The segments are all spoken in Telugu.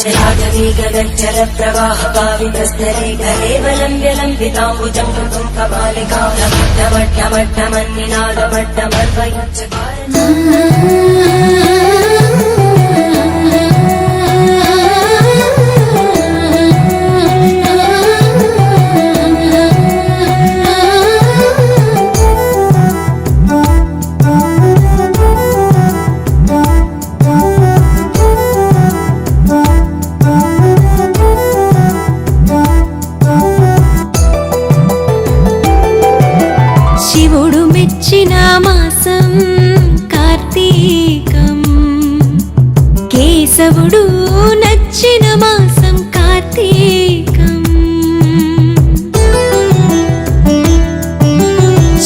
राजनीगदच्चर प्रवाह पावितस्तरे केवलम्ब्य लम्बिताम्बुजं कृतं कपालिका శివుడు మెచ్చిన మాసం కార్తీకం, కేశవుడు నచ్చిన మాసం కార్తీకం.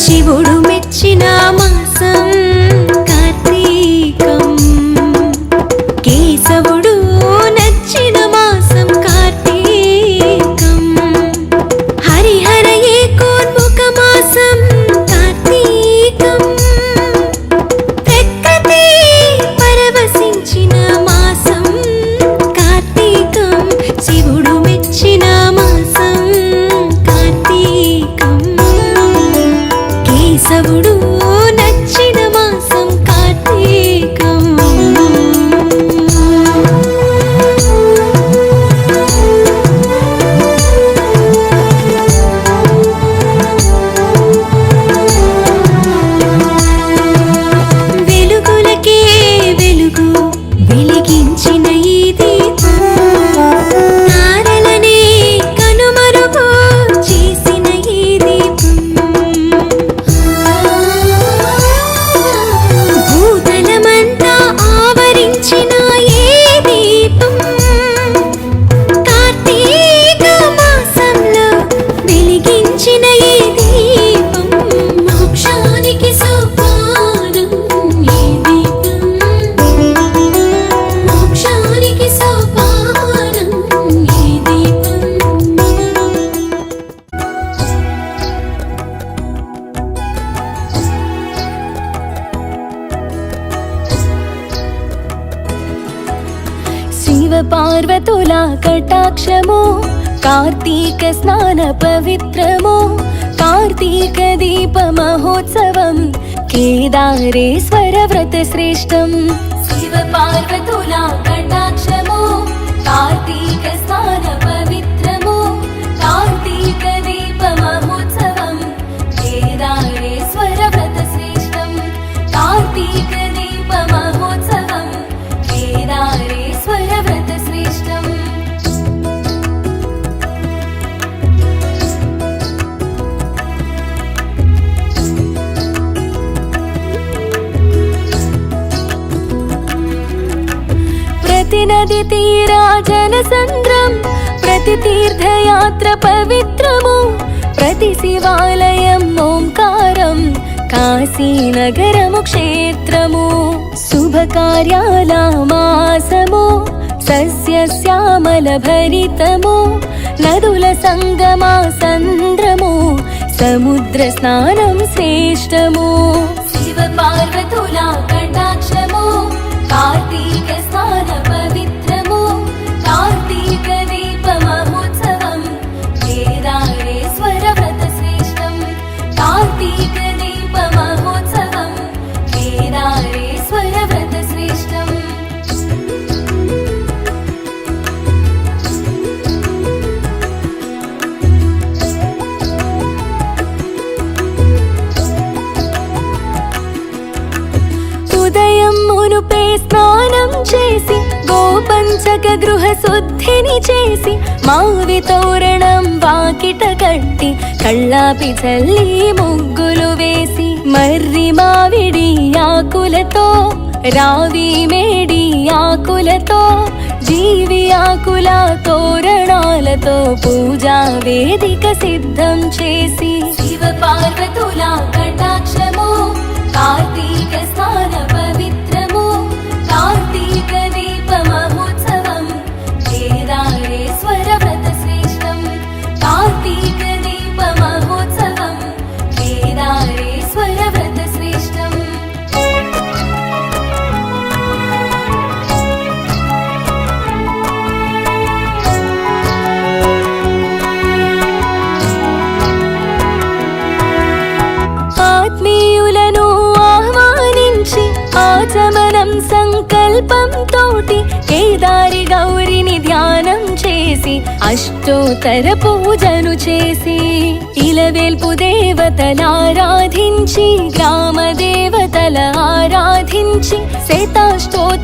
శివుడు మెచ్చిన మాసం కార్తీకం, కేశవుడు నచ్చిన మాసం కార్తీకం. హరిహర ఏకోన్ముఖ మాసం కేశవుడు నచ్చిన మాసం కార్తీకం. వెలుగులకే వెలుగు వెలిగించిన ఈ దీపం, తారలనే కనుమరుగు చేసిన ఈ దీపం. భూతలమంతా ఆవరించిన ఏ దీపం, కార్తీక మాసంలో వెలిగించిన ఈ దీపం. మోక్షానికి సోపానం ఈ దీపం, మోక్షానికి సోపానం ఈ దీపం. శివ పార్వతుల కటాక్షము, కార్తీక స్నాన పవిత్రము, కార్తీక దీప మహోత్సవం, కేదారేశ్వర వ్రత శ్రేష్టం. శివ పార్వతుల కటాక్షము, కార్తీక స్నాన పవిత్రము, కార్తీక దీప మహోత్సవం, కేదారేశ్వర వ్రత శ్రేష్టం. కార్తీక దీప మహోత్సవం, కేదారేశ్వర వ్రత శ్రేష్టం. ప్రతి నది తీరా జనసంద్రం, ప్రతి తీర్థయాత్ర పవిత్రము, ప్రతి శివాలయం ఓంకారం, కాశీనగరము క్షేత్రము. శుభకార్యాల మాసము, సస్యశ్యామల భరితము, నదుల సంగమా సంద్రము, సముద్ర స్నానం శ్రేష్టము. శివ పార్వతుల కటాక్షము, కార్తీక స్నాన పవిత్రము, కార్తీక దీప మహోత్సవం, కేదారేశ్వర వ్రత శ్రేష్టం. కార్తీక దీప మహోత్సవం, కేదారేశ్వర వ్రత శ్రేష్టం. ఉదయం మునుపే స్నానం చేసి, గోపంచక గృహ శుద్ధిని చేసి, మావి తోరణం వాకిట కట్టి, కళ్ళాపి చల్లి ముగ్గులు వేసి, మర్రి మావిడి ఆకులతో, రావి మేడి ఆకులతో, జీవి ఆకుల తోరణాలతో పూజా వేదిక సిద్ధం చేసి. శివ పార్వతుల కటాక్షము, కార్తీక స్నాన పవిత్రము, కార్తీక దీప మహోత్సవం, కేదారేశ్వర వ్రత శ్రేష్టం. కార్తీక దీప మహోత్సవం, కేదారేశ్వర వ్రత శ్రేష్టం. కోటి కేదారి గౌరిని ధ్యానం చేసి అష్టోత్తర పూజను చేసి ఇలవేల్పు దేవతలారాధించి గ్రామ దేవతల ఆరాధించి శతాష్టోత్తరాలర్చన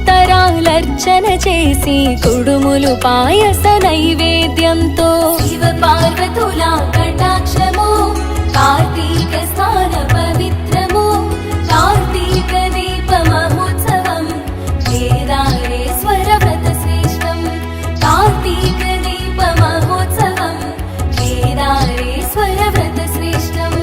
చేసి కుడుములు పాయస నైవేద్యంతో శివ పార్వతుల కటాక్షము కార్తీక స్నాన పవిత్రము కార్తీక దీప మహోత్సవం కేదారేశ్వర వ్రత శ్రేష్టం కార్తీక దీప మహోత్సవం కేదారేశ్వర వ్రత శ్రేష్టం.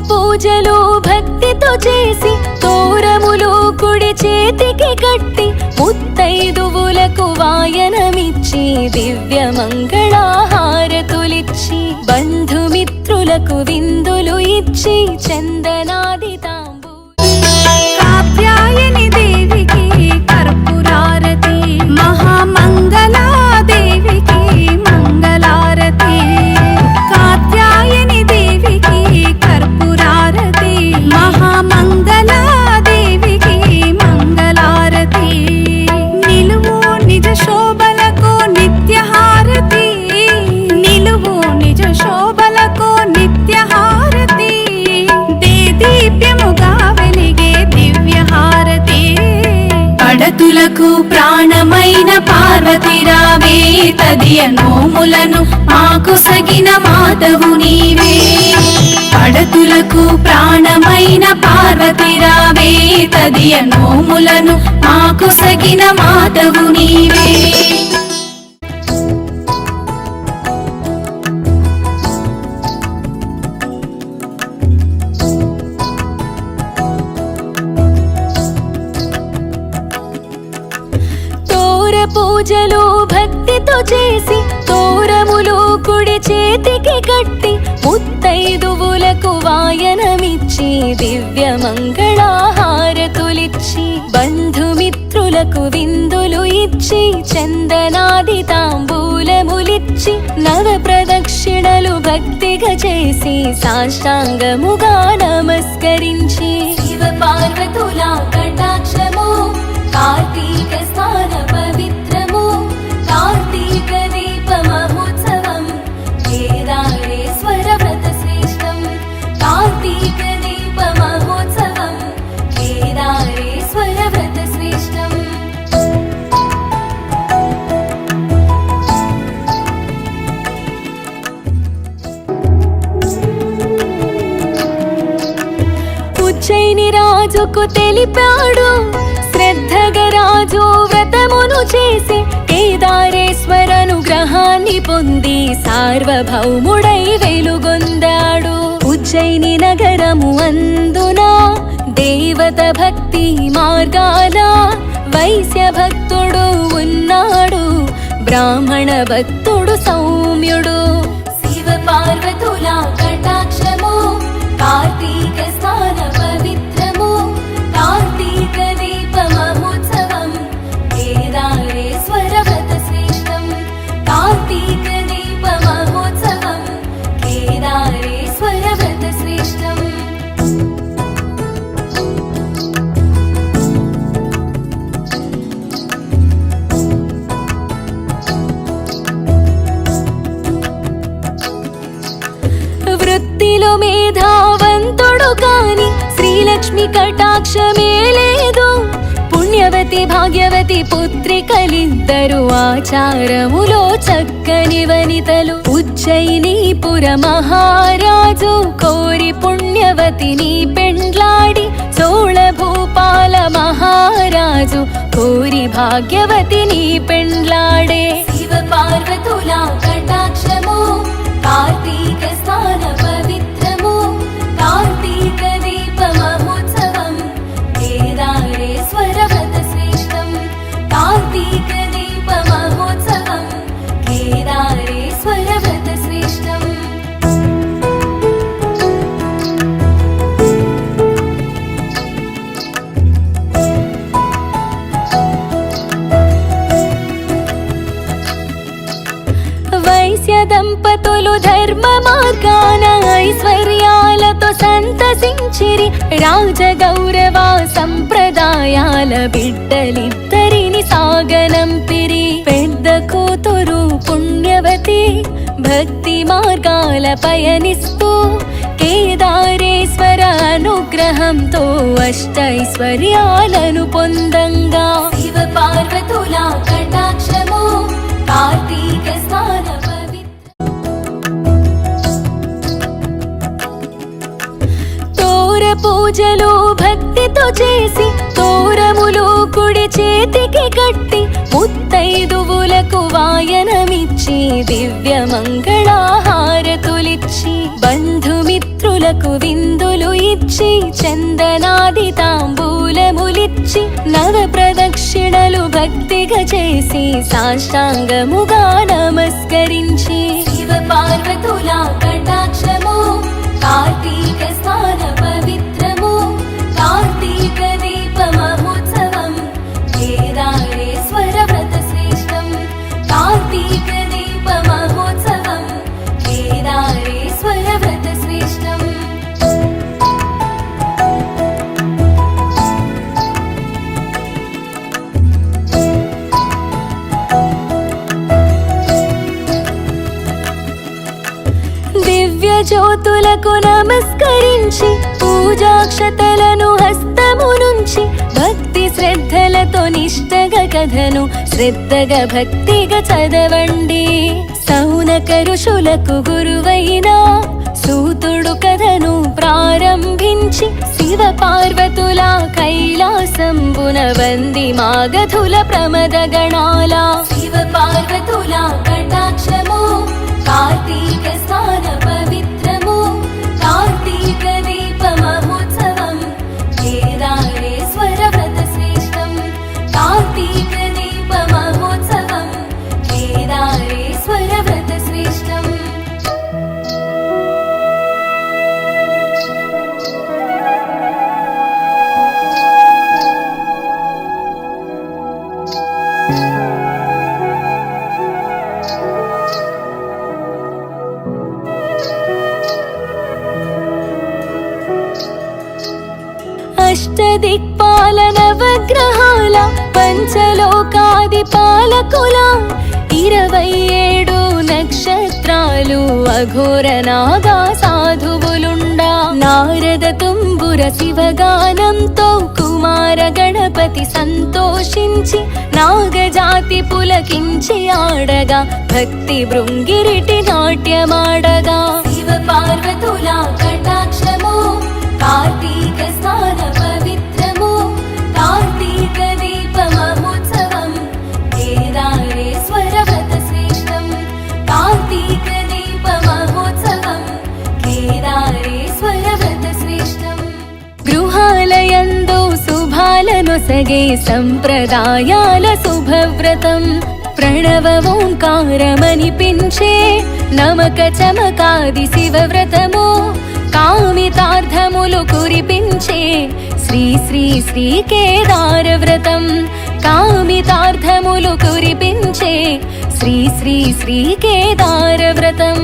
పూజలు భక్తితో చేసి తోరములు కుడి చేతికి కట్టి ముత్తైదువులకు వాయనమిచ్చి దివ్య మంగళాహారతులిచ్చి బంధుమిత్రులకు విందులు ఇచ్చి చందనాది కాత్యాయని దేవికి కర్పూరారతి మహామంగళా దేవికి మంగళారతి కాత్యాయని దేవికి కర్పూరారతి మహామంగళా దేవికి మంగళారతి నిలువు నిజ శోభలకు నిత్యహారతి నిలువు నిజ శోభలకు నిత్యహారతి దేదీప్యముగా వెలిగే దివ్యహారతి పడతులకు ప్రాణమైన పార్వతి రావే తదియ నోములను మాకు సగిన మాతవు నీవే పడతులకు ప్రాణమైన పార్వతి రావే తదియ నోములను మాకు సగిన మాతవు నీవే. పూజలు భక్తితో చేసి తోరములు కుడి చేతికి కట్టి ముత్తైదువులకు వాయనమిచ్చి దివ్య మంగళాహారతులిచ్చి బంధుమిత్రులకు విందులు ఇచ్చి చందనాది తాంబూలములిచ్చి నవ ప్రదక్షిణలు భక్తిగా చేసి సాష్టాంగముగా నమస్కరించి శివ పార్వతుల కటాక్షము కార్తీక స్నాన పవిత్రము కార్తీక దీప మహోత్సవం కేదారేశ్వర వ్రత శ్రేష్టం కార్తీక దీప మహోత్సవం కేదారేశ్వర వ్రత శ్రేష్టం. ఉజ్జయిని రాజుకు తెలిపాడు శ్రద్ధగా రాజు వ్రతమును చేసి కేదారేశ్వరనుగ్రహాన్ని పొంది సార్వభౌముడై వెలుగొందాడు. ఉజ్జయిని నగరము అందున దేవత భక్తి మార్గాల వైశ్య భక్తుడు ఉన్నాడు బ్రాహ్మణ భక్తుడు సౌమ్యుడు. శివ పార్వతుల కటాక్షము కార్తీక స్నాన పవిత్రము కార్తీక దీప మహోత్సవం కేదారేశ్వర వ్రత శ్రేష్టం కార్తీక దీప మహోత్సవం కేదారేశ్వర వ్రత శ్రేష్టం. వృత్తిలో మేధావంతుడు కాని శ్రీలక్ష్మి కటాక్షమే లేదు. పుణ్యవతి భాగ్యవతి పుత్రికలిద్దరు ఆచారములో చక్కని వనితలు. ఉజ్జయినీపుర మహారాజు కోరి పుణ్యవతిని పెండ్లాడి చోళ భూపాల మహారాజు కోరి భాగ్యవతిని పెండ్లాడే. శివ పార్వతుల కటాక్షము కార్తీక స్నాన పవిత్రము కార్తీక దీప మహోత్సవం కేదారేశ్వర వ్రత శ్రేష్టం కార్తీక దీప మహోత్సవం కేదారేశ్వర వ్రత శ్రేష్టం. దంపతులు ధర్మ మార్గాన ఐశ్వర్యాలతో సంతసించిరి. రాజగౌరవ సంప్రదాయాల బిడ్డలిద్దరిని సాగనంపిరి. పెద్ద కూతురు పుణ్యవతి భక్తి మార్గాల పయనిస్తూ కేదారేశ్వర అనుగ్రహంతో అష్టైశ్వర్యాలను పొందంగా శివ పార్వతుల కటాక్షము కార్తీక స్నాన తోర పూజలు భక్తితో చేసి తోరములు కుడి చేతికి కట్టి ముత్తైదువులకు వాయనమిచ్చి దివ్య మంగళహారతులిచ్చి బంధుమిత్రులకు విందులు ఇచ్చి చందనాది తాంబూలములిచ్చి నవ ప్రదక్షిణలు భక్తిగా చేసి సాష్టాంగముగా నమస్కరించి శివ పార్వతుల కటాక్షము కార్తీక స్నాన పవిత్రము కార్తీక దీప మహోత్సవం కేదారేశ్వర వ్రత శ్రేష్టం కార్తీక దీప మహోత్సవం కేదారేశ్వర వ్రత శ్రేష్టం. దివ్య జ్యోతులకు నమస్కరించి పూజాక్షతలను హస్తము నుంచి భక్తి శ్రద్ధలతో నిష్టగా కథను శ్రద్ధగా భక్తిగా చదవండి. సౌనక ఋషులకు గురువైన సూతుడు కథను ప్రారంభించి శివ పార్వతుల కైలాసంబున వంది మాగధుల ప్రమద గణాల శివ పార్వతుల కటాక్షము కార్తీక స్నాన పవిత్రము కార్తీక దీప మహోత్సవం కేదారేశ్వర వ్రత శ్రేష్టం కార్తీక దీప మహోత్సవం కేదారేశ్వర వ్రత శ్రేష్టం. అష్టదిక్పాల నవగ్రహాల పంచలోకాది పాలకుల 27 నక్షత్రాలు అఘోర నాగా సాధువులుండా నారద తుంబుర శివగానంతో కుమార గణపతి సంతోషించి నాగజాతి పులకించి ఆడగా భక్తి బృంగిరిటి నాట్యమాడగా శివ పార్వతుల కటాక్షము కార్తీక స్నాన పవిత్రము కార్తీక దీప మహోత్సవం కేదారేశ్వర వ్రత శ్రేష్టం కార్తీక దీప మహోత్సవం కేదారేశ్వర వ్రత శ్రేష్టం. గృహాలయందు శుభాలనొసగే సంప్రదాయాల శుభవ్రతం ప్రణవ ఓంకారమనిపించే నమక చమకాది శివవ్రతము కామితార్థములు కురిపించే శ్రీ శ్రీ శ్రీ కేదార వ్రతం కామితార్థములు కురిపించే శ్రీ శ్రీ శ్రీ కేదార వ్రతం.